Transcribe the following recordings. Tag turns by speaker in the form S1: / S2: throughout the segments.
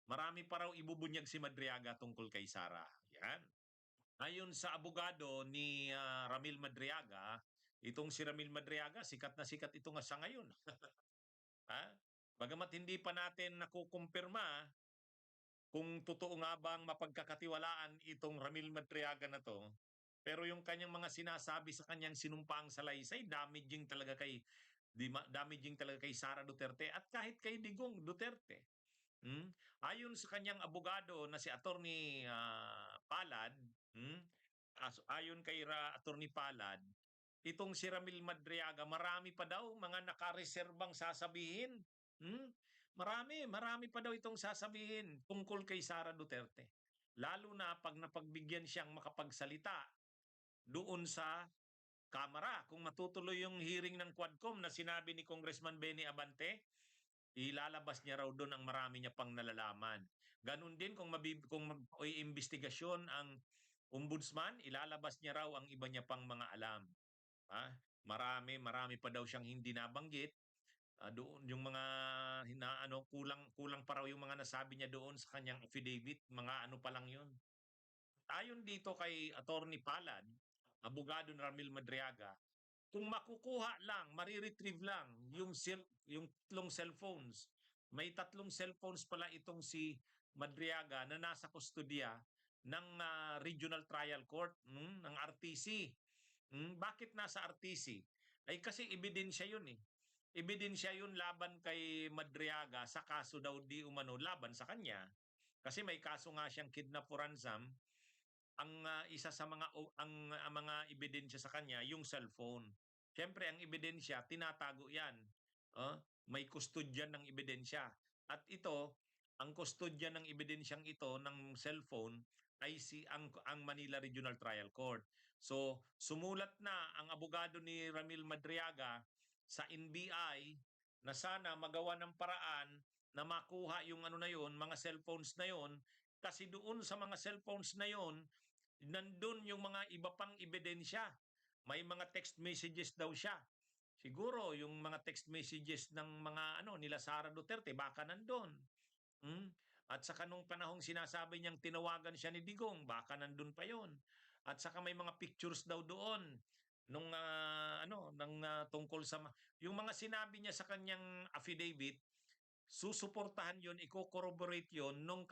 S1: marami pa raw ibubunyag si Madriaga tungkol kay Sara. Yan. Ayon sa abogado ni Ramil Madriaga, itong si Ramil Madriaga, sikat na sikat ito nga sa ngayon. Ha? Bagamat hindi pa natin nakukumpirma kung totoo nga bang mapagkakatiwalaan itong Ramil Madriaga na to, pero yung kanyang mga sinasabi sa kanyang sinumpaang salaysay, damaging talaga kay Sara Duterte at kahit kay Digong Duterte. Ayon sa kanyang abogado na si Attorney Palad, ayon kay Attorney Palad, itong si Ramil Madriaga, marami pa daw mga nakareserbang sasabihin. Marami pa daw itong sasabihin tungkol kay Sara Duterte. Lalo na pag napagbigyan siyang makapagsalita doon sa Kamara. Kung matutuloy yung hearing ng Quadcom na sinabi ni Congressman Benny Abante, ilalabas niya raw doon ang marami niya pang nalalaman. Ganun din kung iimbestigasyon ang ombudsman, ilalabas niya raw ang iba niya pang mga alam. Marami pa daw siyang hindi nabanggit. Doon yung mga kulang pa raw yung mga nasabi niya doon sa kanyang affidavit, mga ano pa lang yun. Ayon dito kay Attorney Palad, abogado ni Ramil Madriaga, kung makukuha lang, mariretrieve lang yung tatlong cellphones. May tatlong cellphones pala itong si Madriaga na nasa kustodiya ng Regional Trial Court, ng RTC. Bakit nasa RTC? Ay kasi ebidensya yun eh. Ebidensya yun laban kay Madriaga sa kaso daw di umano laban sa kanya. Kasi may kaso nga siyang kidnap for ransom. Ang isa sa ang mga ebidensya sa kanya yung cellphone. Siyempre ang ebidensya tinatago 'yan. May kustodyan ng ebidensya. At ito, ang kustodyan ng ebidensyang ito ng cellphone ay ang Manila Regional Trial Court. So, sumulat na ang abogado ni Ramil Madriaga sa NBI na sana magawa ng paraan na makuha yung ano na yon, mga cellphones na yon, kasi doon sa mga cellphones na yon nandun yung mga iba pang ebidensya. May mga text messages daw siya. Siguro yung mga text messages ng mga nila Sara Duterte baka nandun. At saka nung panahong sinasabi niyang tinawagan siya ni Digong, baka nandun pa yon. At saka may mga pictures daw doon nung tungkol sa yung mga sinabi niya sa kanyang affidavit, susuportahan yon, i-corroborate yon nung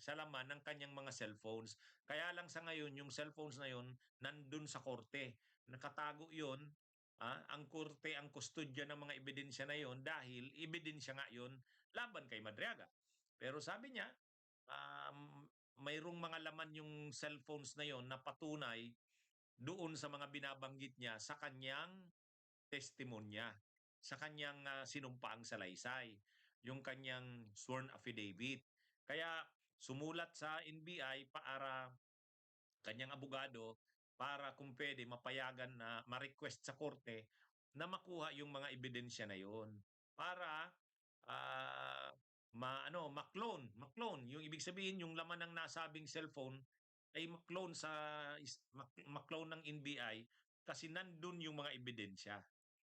S1: sa laman ng kanyang mga cellphones. Kaya lang sa ngayon, yung cellphones na yon nandun sa korte. Nakatago yon. Ang korte ang kustodya ng mga ebidensya na yon dahil ebidensya nga yon laban kay Madriaga. Pero sabi niya, mayroong mga laman yung cellphones na yon na patunay doon sa mga binabanggit niya sa kanyang testimonya, sa kanyang sinumpaang salaysay, yung kanyang sworn affidavit. Kaya sumulat sa NBI para kanyang abogado para kung pwede mapayagan na ma-request sa korte na makuha yung mga ebidensya na yon para ah, ma-clone. Yung ibig sabihin yung laman ng nasabing cellphone ay ma-clone ng NBI kasi nandun yung mga ebidensya.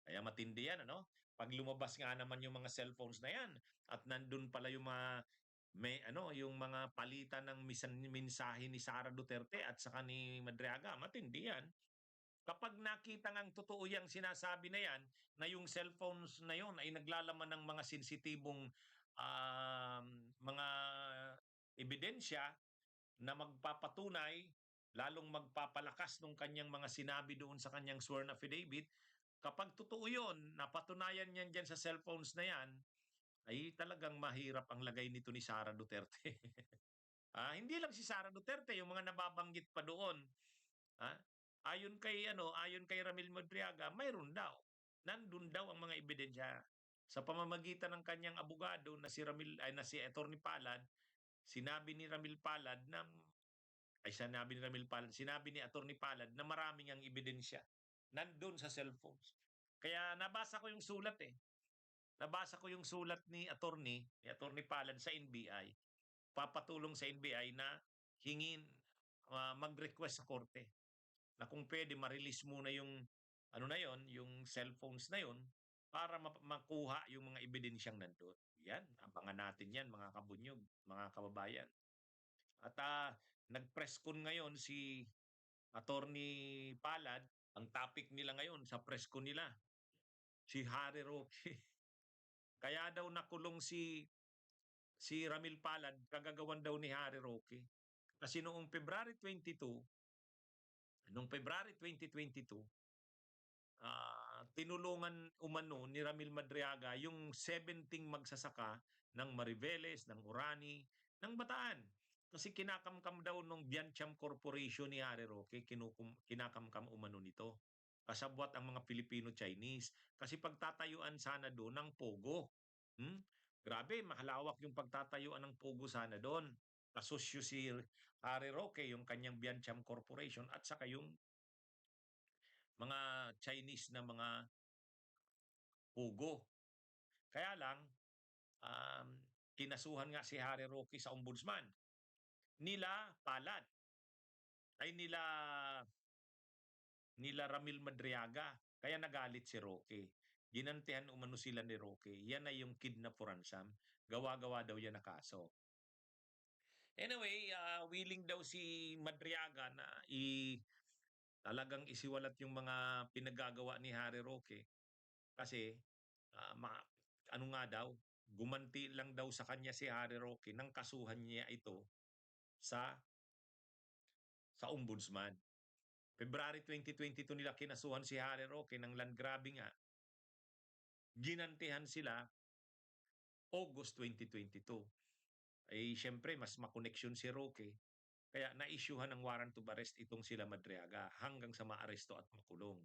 S1: Kaya matindi yan, ano? Pag lumabas nga naman yung mga cellphones na yan at nandun pala yung mga palitan ng mensahe ni Sara Duterte at saka ni Madriaga, matindi yan. Kapag nakita ngang totoo yang sinasabi na yan, na yung cellphones na yon ay naglalaman ng mga sensitibong mga ebidensya na magpapatunay, lalong magpapalakas nung kanyang mga sinabi doon sa kanyang sworn affidavit, kapag totoo yun, napatunayan niyan dyan sa cellphones na yan, ay talagang mahirap ang lagay nito ni Sara Duterte. Hindi lang si Sara Duterte, yung mga nababanggit pa doon. Ah, ayon kay Ramil Madriaga, mayroon daw. Nandun daw ang mga ebidensya. Sa pamamagitan ng kanyang abogado na si Attorney Palad, sinabi ni Ramil Palad na sinabi ni Attorney Palad na maraming ang ebidensya nandun sa cellphones. Kaya nabasa ko yung sulat eh. Nabasa ko yung sulat ni Attorney Palad sa NBI. Papatulong sa NBI na mag-request sa korte na kung pwede ma-release muna yung yung cellphones na yon para makuha yung mga ebidensyang nandun. Yan, abangan natin yan mga kabunyog, mga kababayan. At nag-press con ngayon si Attorney Palad, ang topic nila ngayon sa press con nila, si Harry Roque. Kaya daw nakulong si Ramil Palad, kagagawan daw ni Harry Roque. Kasi noong February 2022, tinulungan umano ni Ramil Madriaga yung 17 magsasaka ng Mariveles, ng Orani, ng Bataan. Kasi kinakamkam daw nung Biancham Corporation ni Harry Roque, kinakamkam umano nito. Kasabwat ang mga Filipino-Chinese. Kasi pagtatayuan sana doon ng Pogo. Grabe, mahalawak yung pagtatayuan ng Pogo sana doon. Kasosyo si Harry Roque, yung kanyang Biancham Corporation, at saka yung mga Chinese na mga Pogo. Kaya lang, um, kinasuhan nga si Harry Roque sa ombudsman. Nila Palad, ay nila Ramil Madriaga. Kaya nagalit si Roque. Ginantihan umano sila ni Roque. Yan ay yung kidnap for ransom. Gawa-gawa daw yan na kaso. Anyway, willing daw si Madriaga na talagang isiwalat yung mga pinagagawa ni Harry Roque. Kasi, ano nga daw, gumanti lang daw sa kanya si Harry Roque nang kasuhan niya ito sa ombudsman. February 2022 nila kinasuhan si Harry Roque ng land grabbing nga. Ginantihan sila August 2022. Ay siyempre mas makoneksyon si Roque. Kaya na-issuehan ng warrant of arrest itong sila Madriaga hanggang sa maaresto at makulong.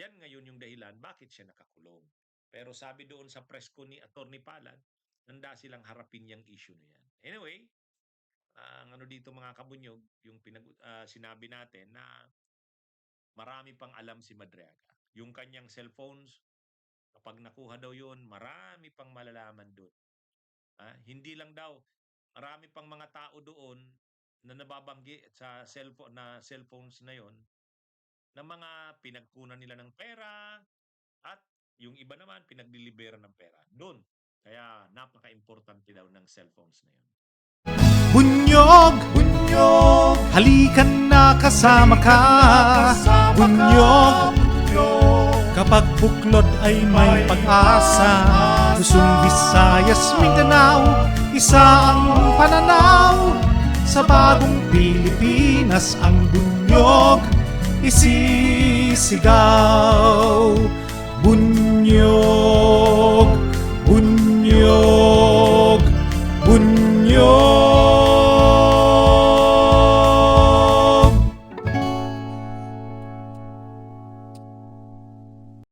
S1: Yan ngayon yung dahilan bakit siya nakakulong. Pero sabi doon sa press ko ni Attorney Palad, handa silang harapin yung issue na yan. Anyway, ang ano dito mga kabunyog, yung sinabi natin na marami pang alam si Madriaga. Yung kanyang cellphones, kapag nakuha daw yun, marami pang malalaman doon. Hindi lang daw, marami pang mga tao doon na nababanggi sa cellphones na yon na mga pinagkunan nila ng pera at yung iba naman pinagdilibera ng pera doon. Kaya napaka-importante daw ng cellphones na yon.
S2: Bunyog, bunyog, halikan na kasama ka. Bunyog, kapag buklod ay may pag-asa. Luzon, Visayas, Mindanao, isa ang pananaw. Sa bagong Pilipinas ang bunyog isisigaw.